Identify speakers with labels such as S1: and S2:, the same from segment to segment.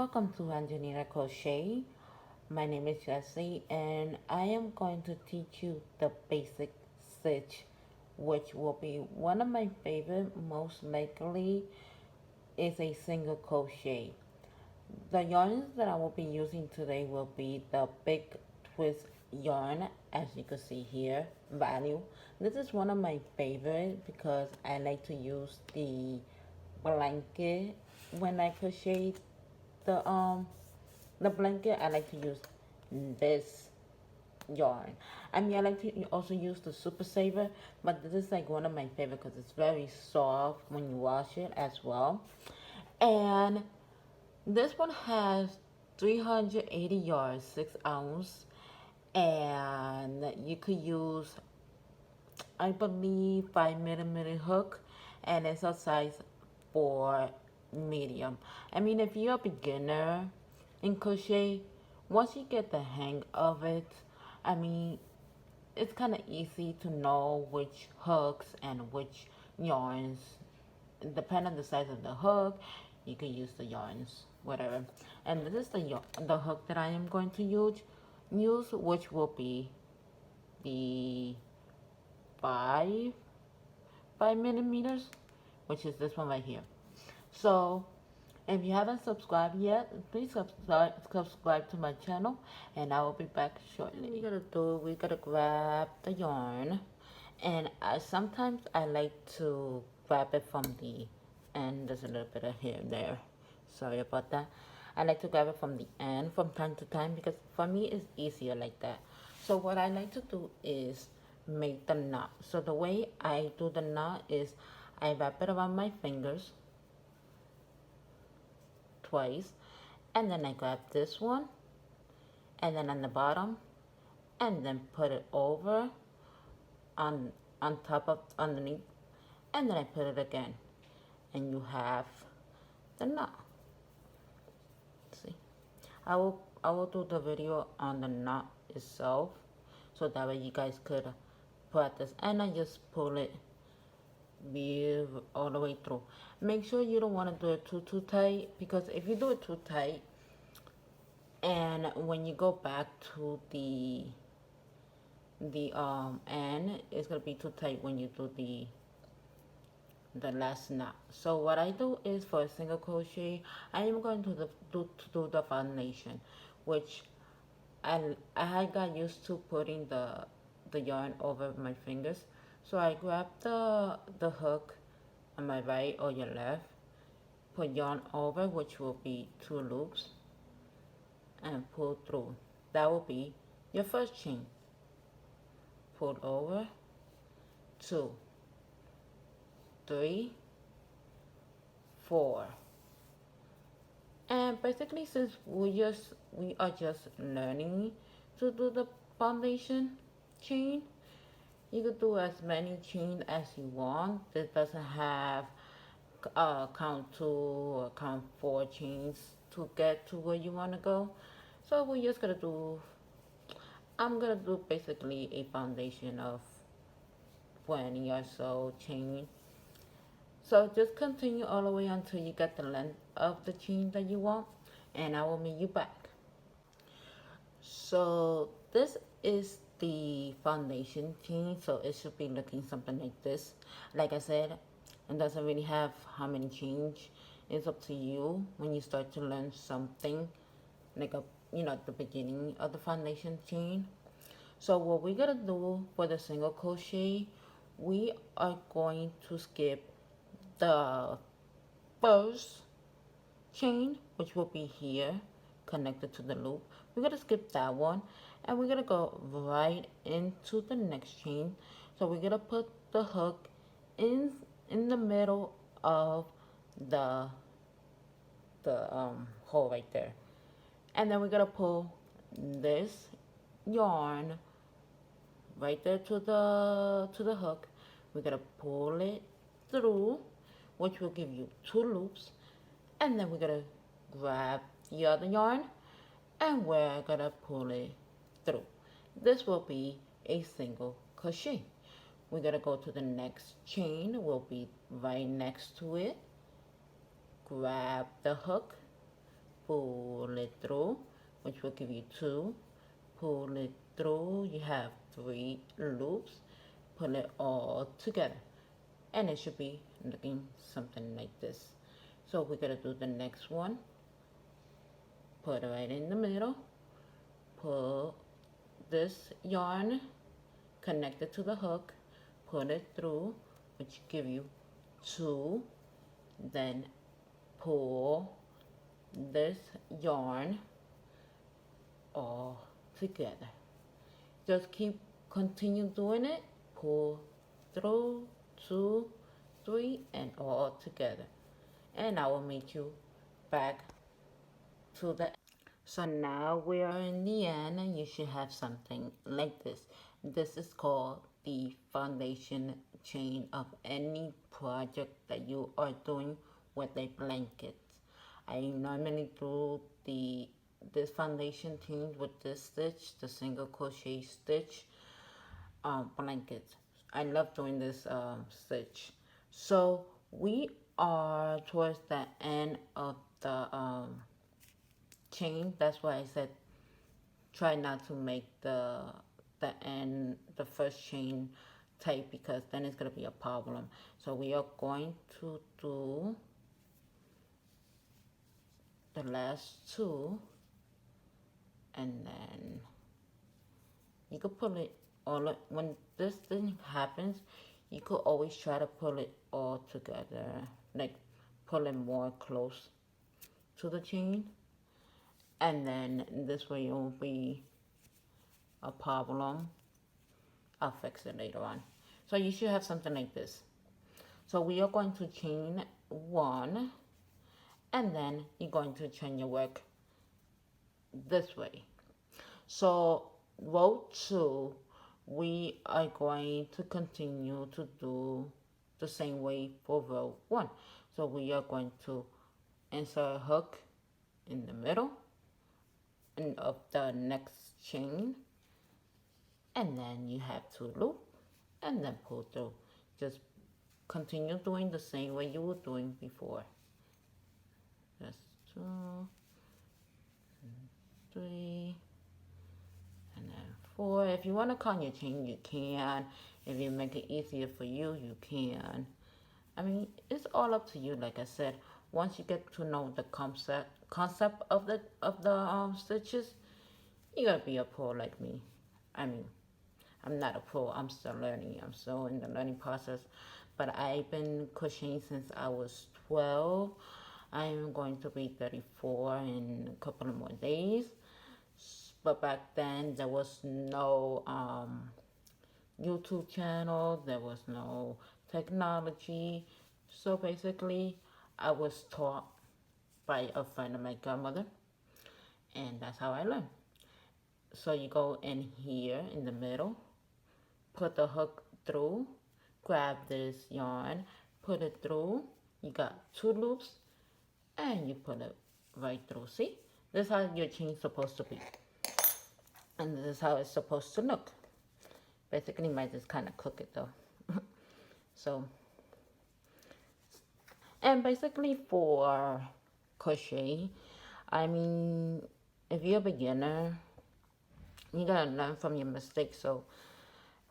S1: Welcome to Angelina Crochet. My name is Jessie and I am going to teach you the basic stitch, which will be one of my favorite. Most likely is a single crochet. The yarns that I will be using today will be the big twist yarn, as you can see here, value. This is one of my favorite because I like to use the blanket when I crochet the blanket. I like to use this yarn. I mean, I like to also use the Super Saver, but this is like one of my favorite because it's very soft when you wash it as well. And this one has 380 yards, 6 ounce, and you could use, I believe, 5mm hook, and it's a size for medium. I mean, if you're a beginner in crochet, once you get the hang of it, I mean, it's kind of easy to know which hooks and which yarns. Depending on the size of the hook, you can use the yarns, whatever. And this is the hook that I am going to use, which will be the 5 millimeters, which is this one right here. So if you haven't subscribed yet, please subscribe to my channel, and I will be back shortly. What we gotta do, we gotta grab the yarn, and sometimes I like to grab it from the end. There's a little bit of hair there, sorry about that. I like to grab it from the end from time to time because for me it's easier like that. So what I like to do is make the knot. So the way I do the knot is I wrap it around my fingers twice, and then I grab this one, and then on the bottom, and then put it over on top of underneath, and then I put it again, and you have the knot. See, I will do the video on the knot itself, so that way you guys could practice. And I just pull it all the way through. Make sure you don't want to do it too tight, because if you do it too tight, and when you go back to the end, it's gonna be too tight when you do the last knot. So what I do is, for a single crochet, I am going to do the foundation, which I got used to putting the yarn over my fingers. So I grab the hook on my right or your left, put yarn over, which will be 2 loops, and pull through. That will be your first chain. Pull over, 2, 3, 4. And basically, since we are just learning to do the foundation chain, you could do as many chains as you want. This doesn't have count 2 or count 4 chains to get to where you want to go. So we're just gonna do, I'm gonna do basically a foundation of 20 or so chain. So just continue all the way until you get the length of the chain that you want, and I will meet you back. So this is the foundation chain, so it should be looking something like this. Like I said, it doesn't really have how many chains. It's up to you when you start to learn something, like at the beginning of the foundation chain. So what we're gonna do for the single crochet, we are going to skip the first chain, which will be here connected to the loop. We're gonna skip that one, and we're gonna go right into the next chain. So we're gonna put the hook in the middle of the hole right there, and then we're gonna pull this yarn right there to the hook. We're gonna pull it through, which will give you 2 loops, and then we're gonna grab the other yarn, and we're gonna pull it through. This will be a single crochet. We're gonna go to the next chain, will be right next to it. Grab the hook, pull it through, which will give you 2. Pull it through, you have 3 loops. Pull it all together, and it should be looking something like this. So we're gonna do the next one. Put it right in the middle. Pull this yarn, connect it to the hook, pull it through, which give you 2. Then pull this yarn all together. Just continue doing it. Pull through, 2, 3, and all together. And I will meet you back to the. So now we are in the end, and you should have something like this. This is called the foundation chain of any project that you are doing with a blanket. I normally do this foundation chain with this stitch, the single crochet stitch blanket. I love doing this stitch. So we are towards the end of the chain. That's why I said try not to make the first chain tight, because then it's gonna be a problem. So we are going to do the last 2, and then you could pull it all. When this thing happens, you could always try to pull it all together, like pull it more close to the chain, and then this way it won't be a problem. I'll fix it later on. So you should have something like this. So we are going to chain 1, and then you're going to turn your work this way. So row 2, we are going to continue to do the same way for row 1. So we are going to insert a hook in the middle and of the next chain, and then you have to loop and then pull through. Just continue doing the same way you were doing before. That's 2, 3, and then 4. If you want to count your chain, you can. If you make it easier for you, you can. I mean, it's all up to you. Like I said, once you get to know the concept of the stitches, you gotta be a pro like me. I mean, I'm not a pro. I'm still learning. I'm still in the learning process. But I've been crocheting since I was 12. I am going to be 34 in a couple of more days. But back then, there was no YouTube channel. There was no technology. So basically, I was taught by a friend of my grandmother. And that's how I learned. So you go in here in the middle, put the hook through, grab this yarn, put it through. You got 2 loops, and you put it right through. See? This is how your chain's supposed to be. And this is how it's supposed to look. Basically, might just kind of cook it though. So, and basically for crochet, I mean, if you're a beginner, you gotta learn from your mistakes. So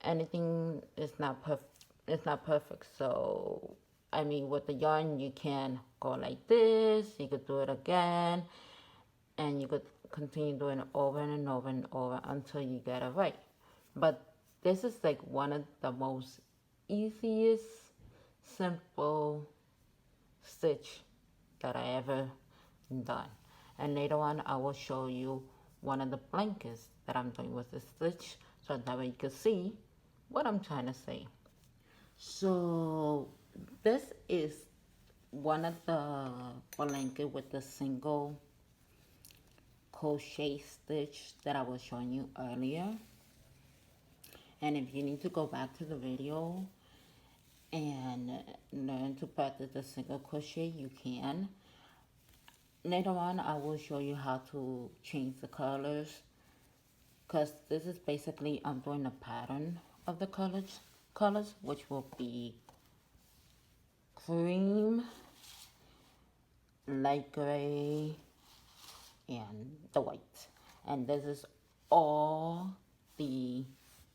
S1: anything is not perfect. It's not perfect. So I mean, with the yarn, you can go like this. You could do it again, and you could continue doing it over and over and over until you get it right. But this is like one of the most easiest, simple stitch that I ever done. And later on, I will show you one of the blankets that I'm doing with this stitch, so that way you can see what I'm trying to say. So this is one of the blanket with the single crochet stitch that I was showing you earlier. And if you need to go back to the video and learn to practice the single crochet, you can. Later on, I will show you how to change the colors, because this is basically, I'm doing a pattern of the colors, which will be cream, light gray, and the white. And this is all the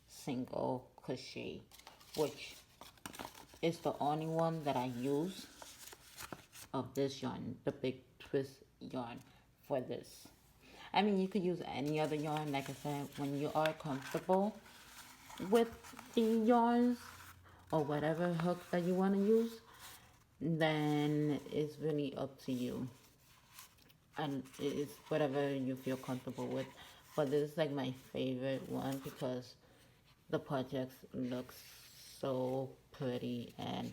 S1: single crochet, which is the only one that I use of this yarn, the big twist yarn for this. I mean, you could use any other yarn, like I said, when you are comfortable with the yarns or whatever hook that you want to use, then it's really up to you. And it's whatever you feel comfortable with. But this is like my favorite one because the projects looks so pretty, and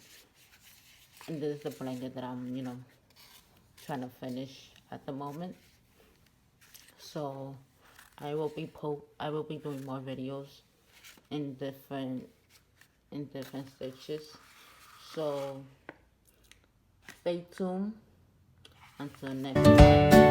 S1: this is the blanket that I'm, trying to finish at the moment. So I will be doing more videos in different stitches. So stay tuned until next time.